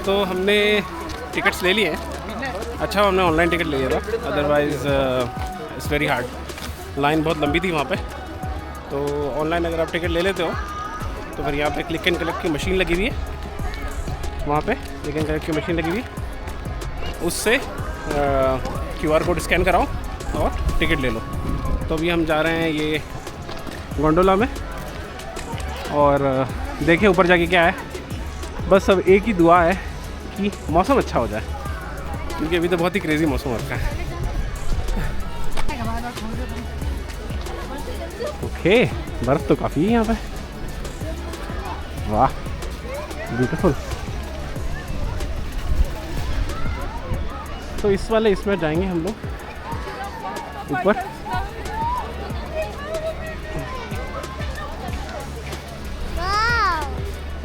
तो हमने टिकट्स ले लिए हैं। अच्छा हमने ऑनलाइन टिकट ले लिया था, otherwise it's very hard. Line बहुत लंबी थी वहाँ पे, तो ऑनलाइन अगर आप टिकट ले लेते हो तो फिर यहाँ पे क्लिक एंड कलेक्ट की मशीन लगी हुई है। वहाँ पे क्लिक एंड कलेक्ट की मशीन लगी हुई है, उससे QR कोड स्कैन कराओ और टिकट ले लो। तो अभी हम जा रहे हैं ये गोंडोला में, और देखें ऊपर जाके क्या है। बस अब एक ही दुआ है कि मौसम अच्छा हो जाए, क्योंकि अभी तो बहुत ही क्रेज़ी मौसम हो रखा है। ओके, बर्फ़ तो काफ़ी है यहाँ पे। वाह ब्यूटीफुल। तो इस वाले इसमें जाएंगे हम लोग ऊपर।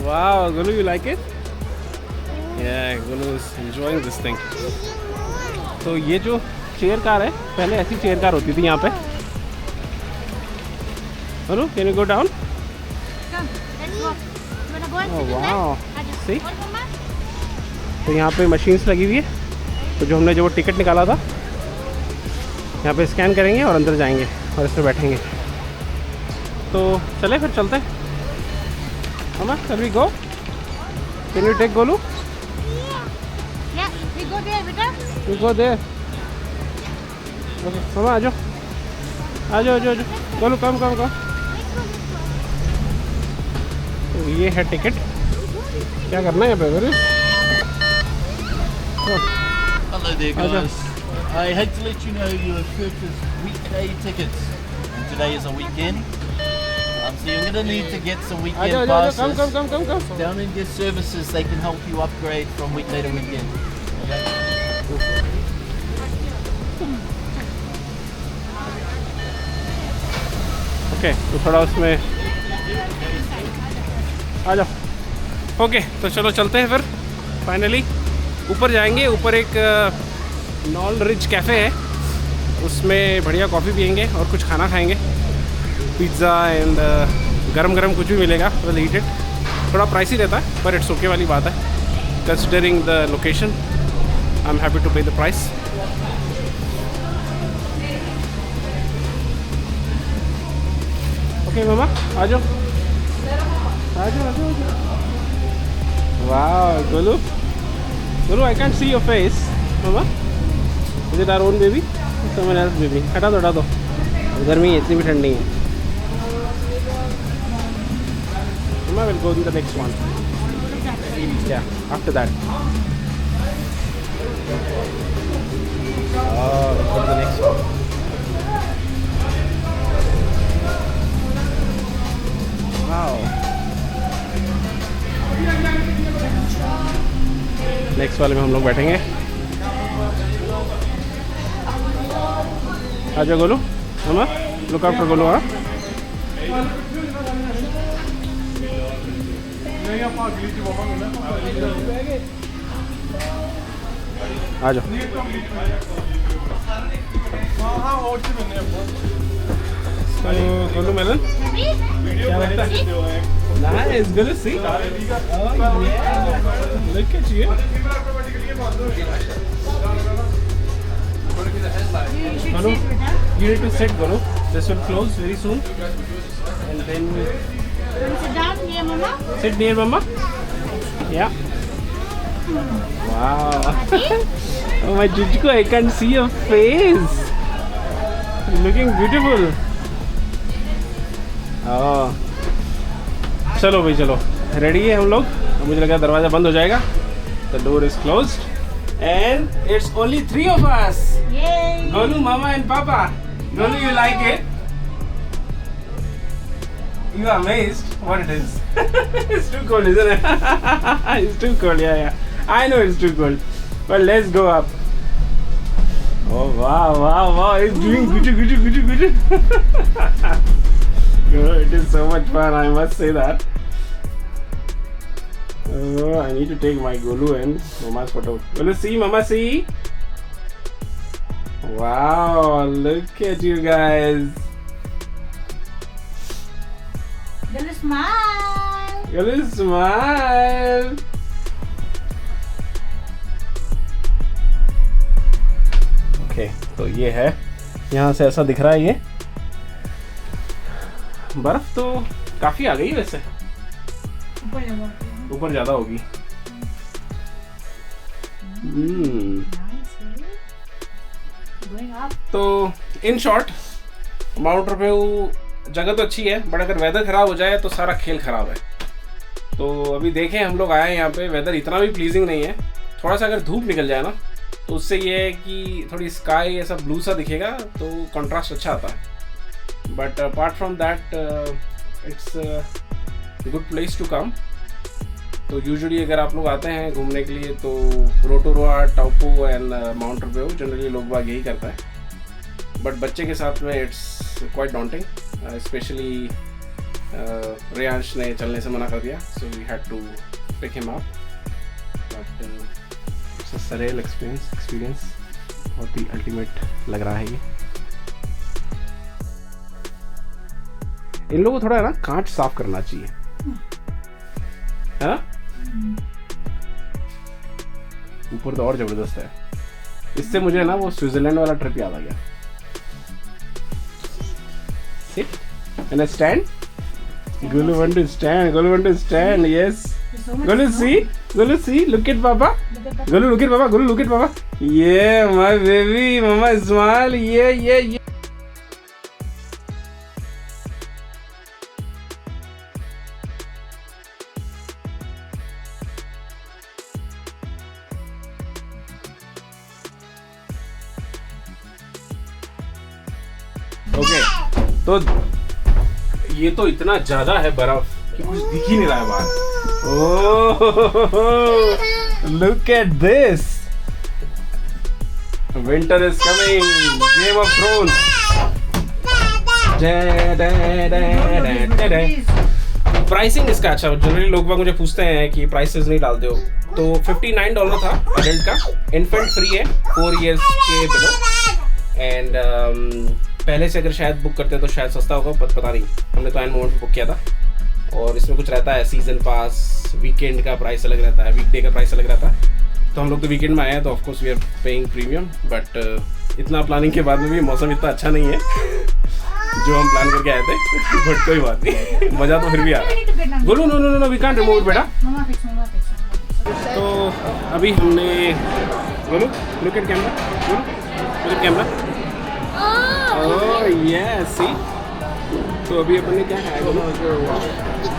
Wow, Gulu, you like it? Yeah, Gulu is enjoying this thing. तो ये जो चेयर कार है, पहले ऐसी चेयर कार होती थी यहाँ पे। Gulu, can you go down? Oh wow, see? तो यहाँ पे मशीन्स लगी हुई है, तो जो हमने वो टिकट निकाला था यहाँ पे स्कैन करेंगे और अंदर जाएंगे और इसमें बैठेंगे। तो चले फिर चलते हैं। Mama, can we go? Can you take Golu? Yeah, we go there, beta. We go there. Okay, Mama, आ जाओ, आ जाओ, आ जाओ, आ जाओ। Golu, come, come, come. तो ये है टिकट। क्या करना है यहाँ पे फिर? Hello there guys. I hate to let you know you have purchased weekday tickets. And today is a weekend. So you're going to need to get some weekend passes. Come. Down in Guest Services, they can help you upgrade from weekday to weekend. Okay? Okay, तो थोड़ा उसमें आ जाओ। Okay, तो चलो चलते हैं फिर। Finally ऊपर जाएंगे। ऊपर एक नॉल रिच कैफ़े है, उसमें बढ़िया कॉफ़ी पियेंगे और कुछ खाना खाएंगे। पिज़्ज़ा एंड गरम गरम कुछ भी मिलेगा, वेल ईट इट। थोड़ा प्राइसी रहता है पर इट्स ओके वाली बात है, considering the location. I am happy to pay the price. Okay मामा, आ जाओ, आ जाओ, आ जाओ। वाह Golu, Golu I can't see your face. मामा, is it our own baby? Someone else baby? हटा दो, हटा दो, गर्मी है, इतनी भी ठंडी है। I will go to the next one. Yeah, after that. Oh, go to the next one. Wow. Next वाले में हम लोग बैठेंगे। आजा गोलू, मामा, look out for गोलू। हाँ, आ जाओ। गोलू मेलन क्या लगता है? Nice, good to see. Oh yeah, look at you. Golu, you need to sit, Golu. This will close very soon, and then. Sit down near Mama. Sit near Mama. Yeah. Wow. Oh my Jujuko, I can't see your face. You're looking beautiful. Oh. चलो भाई चलो, ready है हम लोग। मुझे लगा दरवाजा बंद हो जाएगा। The door is closed and it's only 3 of us. Yay! Golu, Mama and Papa. Golu, you like it? You are amazed what it is. It's too cold, isn't it? It's too cold, yeah. I know it's too cold. But let's go up. Oh, wow. It's doing good. It is so much fun, I must say that. Oh, I need to take my Golu and Mama's photo. Golu, see, Mama, see? Wow, look at you guys. Golu, smile. Golu, smile. Okay, तो ये है, यहाँ से ऐसा दिख रहा है। ये बर्फ तो काफ़ी आ गई है वैसे, ऊपर ज़्यादा होगी। तो इन शॉर्ट माउंट रफेऊ जगह तो अच्छी है, बट अगर वेदर ख़राब हो जाए तो सारा खेल ख़राब है। तो अभी देखें, हम लोग आए हैं यहाँ पे, वेदर इतना भी प्लीजिंग नहीं है। थोड़ा सा अगर धूप निकल जाए ना तो उससे ये है कि थोड़ी स्काई ऐसा ब्लू सा दिखेगा, तो कंट्रास्ट अच्छा आता है। But apart from that it's good place to come. तो यूजुअली अगर आप लोग आते हैं घूमने के लिए तो रोटोरोआ, टाउपो एंड माउंट रफेऊ जनरली लोग बाग यही करता है। बट बच्चे के साथ में it's quite daunting, specially Reyansh ने चलने से मना कर दिया, so we had to pick him up. But it's a surreal experience, बहुत ही अल्टीमेट लग रहा है ये। इन लोगों को थोड़ा ना कांच साफ करना चाहिए, है ना? ऊपर तो और जबरदस्त है। इससे मुझे ना वो स्विट्जरलैंड वाला ट्रिप याद आ गया। Sit and stand. Gulu want to stand. Gulu want to stand. Yes. Gulu see. Look at Papa. Gulu look at Papa. Gulu look at Papa. Yeah, my baby. Mama smile. Yeah. Okay, तो ये तो इतना ज्यादा है बर्फ कि कुछ दिख ही नहीं रहा है बाहर। Oh, look at this, winter is coming, game of thrones. Pricing इसका अच्छा, जनरली लोग मुझे पूछते हैं कि प्राइसेस नहीं डालते हो, तो $59 था एडल्ट का, इन्फेंट फ्री है 4 years के बिलो। एंड पहले से अगर शायद बुक करते तो शायद सस्ता होगा, पता नहीं, हमने तो एंड मोमेंट पे बुक किया था। और इसमें कुछ रहता है सीजन पास, वीकेंड का प्राइस अलग रहता है, वीकडे का प्राइस अलग रहता है। तो हम लोग तो वीकेंड में आए हैं, तो of course we are paying premium. But इतना प्लानिंग के बाद में भी मौसम इतना अच्छा नहीं है जो हम प्लान करके आए थे। बट कोई बात नहीं, मज़ा तो फिर भी आ रहा है। बोलो no we can't remove it बेटा। तो अभी हमने, बोलो लुक एट कैमरा, बोलो look at camera. Oh yes, see. तो अभी अपन ने क्या खाया,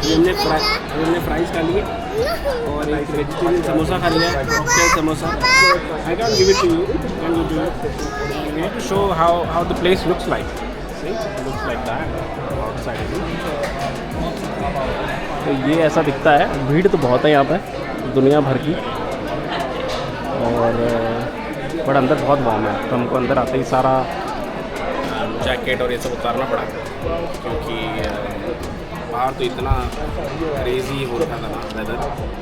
हमने फ्राइज खा लिए और एक वेजिटेरियन समोसा खा लिया, cocktail samosa. I can give it to you, we need to show how the place looks like. See, looks like that outside. तो ये ऐसा दिखता है, भीड़ तो बहुत है यहाँ पे, दुनिया भर की। और बट अंदर बहुत वार्म है, तो हमको अंदर आते ही सारा जैकेट और ये सब उतारना पड़ा, क्योंकि बाहर तो इतना क्रेजी हो रहा था ना वेदर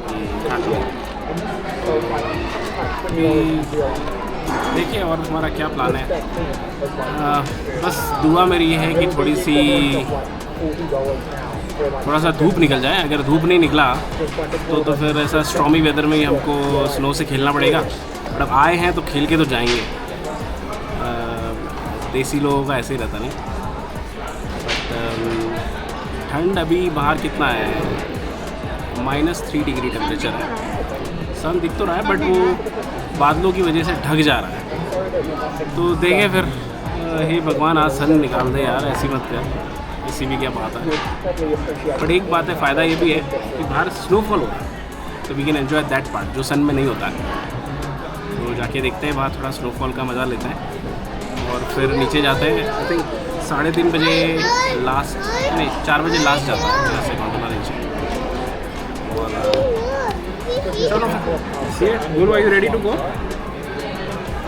कि ठंड में। देखिए और हमारा क्या प्लान है। बस दुआ मेरी ये है कि थोड़ा सा धूप निकल जाए। अगर धूप नहीं निकला तो फिर ऐसा स्ट्रॉमी वेदर में ही हमको स्नो से खेलना पड़ेगा। और अब आए हैं तो खेल के तो जाएंगे। देसी लोगों का ऐसे ही रहता नहीं। बट ठंड अभी बाहर कितना है, -3 डिग्री टेम्परेचर है। सन दिख तो रहा है बट वो बादलों की वजह से ढक जा रहा है। तो देखें फिर, हे भगवान आज सन निकाल दे यार, ऐसी मत कर, इसी भी क्या बात है। बट एक बात है, फ़ायदा ये भी है कि बाहर स्नोफॉल हो रहा है, तो we can enjoy that part जो सन में नहीं होता है। तो जाके देखते हैं बाहर, थोड़ा स्नोफॉल का मज़ा लेते हैं और फिर नीचे जाते हैं। आई थिंक 3:30 बजे लास्ट, नहीं 4 बजे लास्ट जाता है मेरा सेकंड वाला नीचे। और चलो गुरु, are you ready to go?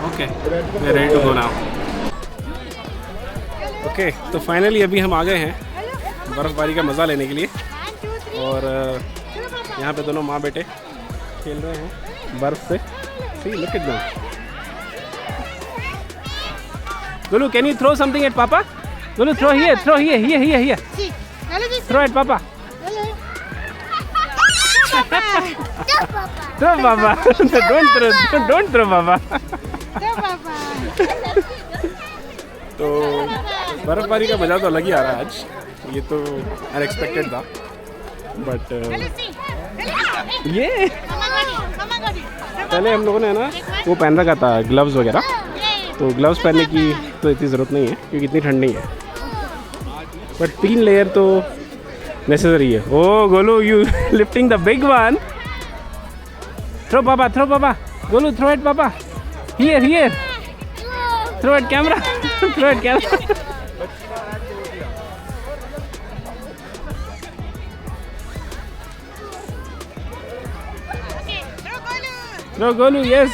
Okay, we are ready to go now. Okay, तो फाइनली अभी हम आ गए हैं बर्फ़बारी का मज़ा लेने के लिए। और यहाँ पे दोनों माँ बेटे खेल रहे हैं बर्फ़ से। See, look at them. Gulu, can you throw something at Papa? Gulu, throw here. See, Throw at Papa. Throw, Papa. Throw Papa. Don't throw Papa. Throw, Papa. तो बर्फबारी का मज़ा तो अलग ही आ रहा है आज, ये तो अनएक्सपेक्टेड था बट ये पहले हम लोगों ने ना वो पहन रखा था ग्लव्स वगैरह, तो ग्लव्स पहनने की तो इतनी ज़रूरत नहीं है क्योंकि इतनी ठंड नहीं है, बट 3 लेयर तो नेसेसरी है। Oh Golu, you lifting the big one. Throw पापा, गोलू थ्रो इट पापा, here throw it camera, throw it camera. Throw Golu, yes.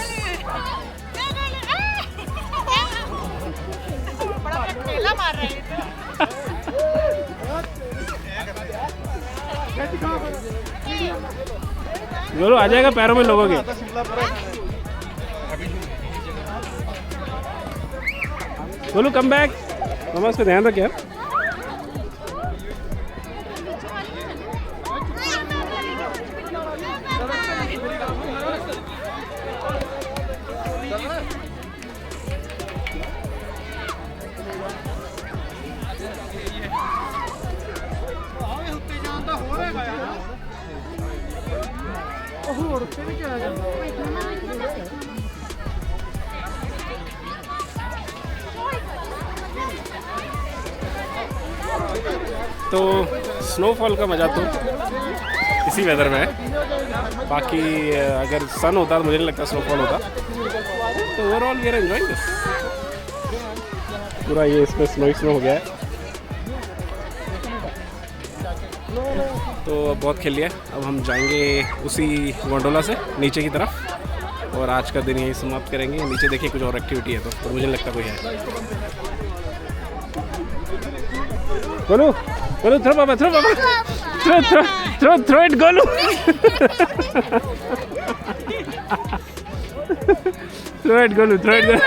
Golu आ जाएगा पैरों में लोगों के। गोलू कम बैक, मामा उसका ध्यान रख यार। तो स्नोफॉल का मज़ा तो इसी वेदर में है, बाकी अगर सन होता तो मुझे नहीं लगता स्नोफॉल होता। तो overall we are enjoying this. पूरा ये इसमें स्नो हो गया है, तो अब बहुत खेल लिया। अब हम जाएंगे उसी गोंडोला से नीचे की तरफ और आज का दिन यही समाप्त करेंगे। नीचे देखिए कुछ और एक्टिविटी है तो, पर मुझे नहीं लगता कोई है। गोलू गोलू थ्रो पापा, थ्रो पापा, throw it Golu. Throw it Golu, throw it Golu.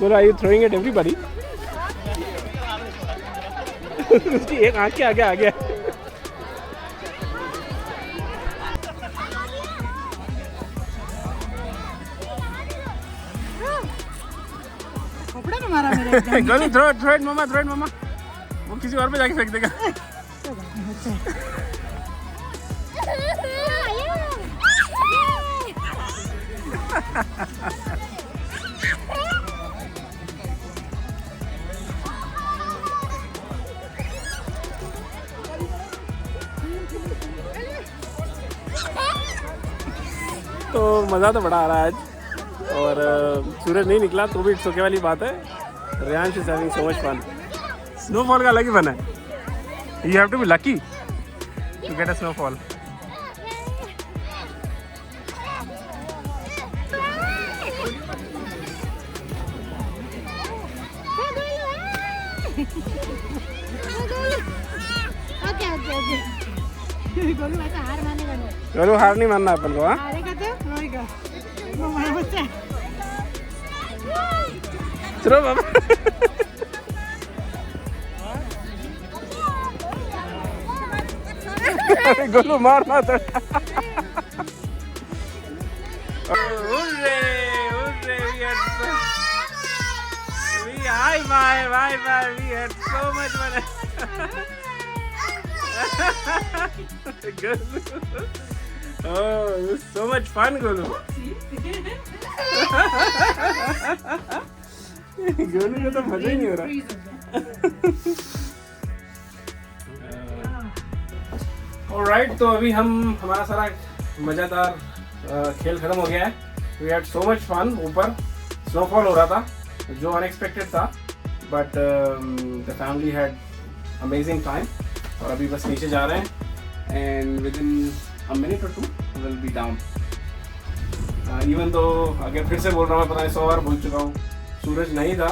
Golu are you throwing at everybody? उसकी एक आंख के आगे आ गया। गोलू थ्रो इट मामा, थ्रो इट मामा। वो किसी और पे जाके फेंक देगा। तो मज़ा तो बड़ा आ रहा है आज, और सूरज नहीं निकला तो भी इट्स ओके वाली बात है। Riyansh is having so much fun. Snowfall का अलग ही फन है। You have to be lucky to get a snowfall. Golu हार नहीं मानना अपन को। हाँ चलो बाबा। गोलू मार मत। We had so much fun. Golu. Oh, it was so much fun, Golu. Golu को तो मजा ही नहीं हो रहा। ऑलराइट, तो अभी हमारा सारा मज़ेदार खेल खत्म हो गया है। We had so much fun. ऊपर स्नोफॉल हो रहा था जो अनएक्सपेक्टेड था, but the family had amazing time. और अभी बस नीचे जा रहे हैं and within a minute और 2 विल बी डाउन। इवन तो अगर फिर से बोल रहा हूँ, पता नहीं 100 बार बोल चुका हूँ, सूरज नहीं था,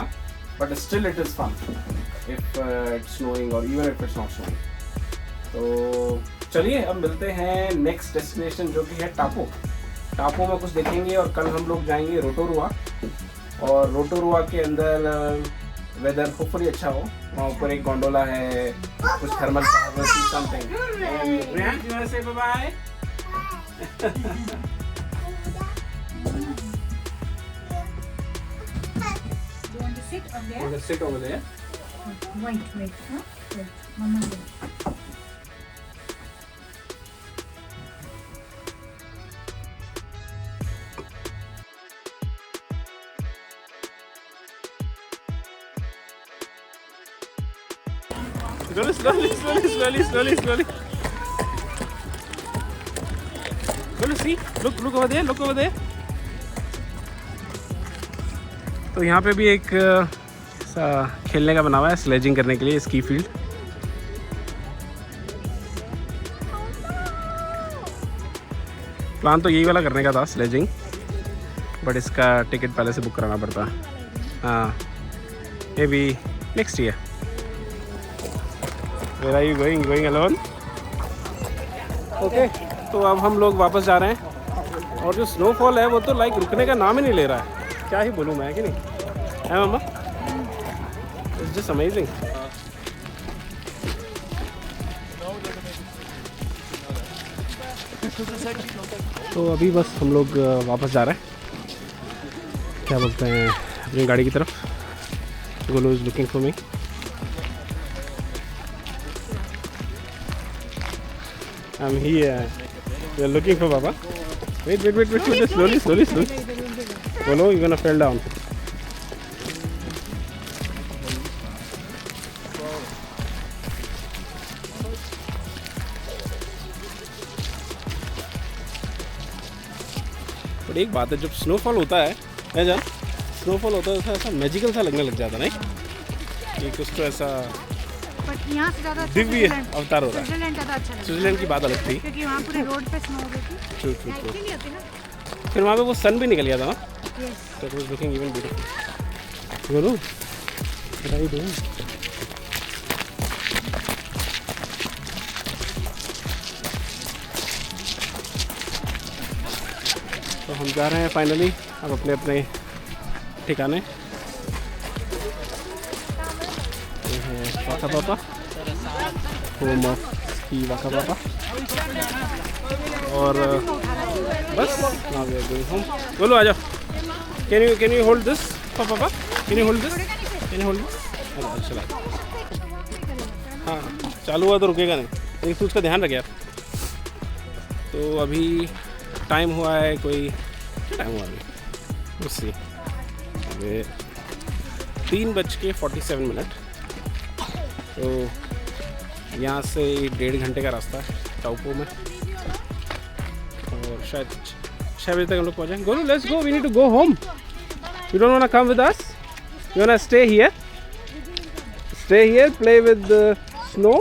but still it is fun if it's snowing और even if it's not snowing. तो चलिए अब मिलते हैं नेक्स्ट डेस्टिनेशन जो कि है टापो। टापो में कुछ देखेंगे और कल हम लोग जाएंगे रोटोरुआ। और रोटोरुआ के अंदर वेदर होपफुली अच्छा हो। वहाँ ऊपर एक गोंडोला है, कुछ thermal power something. Rehan, you wanna say bye-bye? You want to sit on there? Let's sit over there. Wait, huh? Wait, Mama. Slowly. See, look over there, look over there. तो यहाँ पे भी एक ऐसा खेलने का बना हुआ है, स्लेजिंग करने के लिए, स्की फील्ड। प्लान तो यही वाला करने का था, स्लेजिंग, बट इसका टिकट पहले से बुक कराना पड़ता है। हाँ, may be next year. Where are you going? Going alone? Okay, तो अब हम लोग वापस जा रहे हैं, और जो स्नोफॉल है वो तो लाइक रुकने का नाम ही नहीं ले रहा है। क्या ही बोलूँ मैं, कि नहीं है मामा? It's just amazing. तो अभी बस हम लोग वापस जा रहे हैं, क्या बोलते हैं, अपनी गाड़ी की तरफ। Golu is looking for me. I'm here. You're looking for Baba. Wait. Slowly. Golo, you're gonna fall down. पर एक बात है, जब स्नोफॉल होता है जान, स्नोफॉल होता है ऐसा मैजिकल सा लगने लग जाता है, नहीं? कि कुछ तो ऐसा बट यहाँ से ज़्यादा दिव्य अवतार हो रहा है। स्विट्जरलैंड ज़्यादा अच्छा लगता स्विट्जरलैंड की बात अलग थी। है क्योंकि वहाँ पूरे रोड पे स्नो हो गई थी। ट्रू नहीं होती ना। फिर वहाँ पे वो सन भी निकल गया था ना, Yes. so it was looking even beautiful. Golo, what are you doing? तो हम जा रहे हैं फाइनली अब अपने अपने ठिकाने। ये है वाका पापा, होम ऑफ स्की वाका पापा, और बस now we are going home. बोलो आ जाओ। Can you hold this, पापा? Can you hold this? अच्छा। हाँ, चालू हुआ तो रुकेगा नहीं, लेकिन तू उसका ध्यान रख यार। तो अभी टाइम हुआ है कोई, क्या टाइम हुआ अभी, उससे 3:47। तो यहाँ से 1.5 घंटे का रास्ता है टाउपो में, और शायद 6 बजे तक हम लोग पहुँचेंगे। Golu, let's go, we need to go home. You don't want to come with us? You want to stay here, play with snow?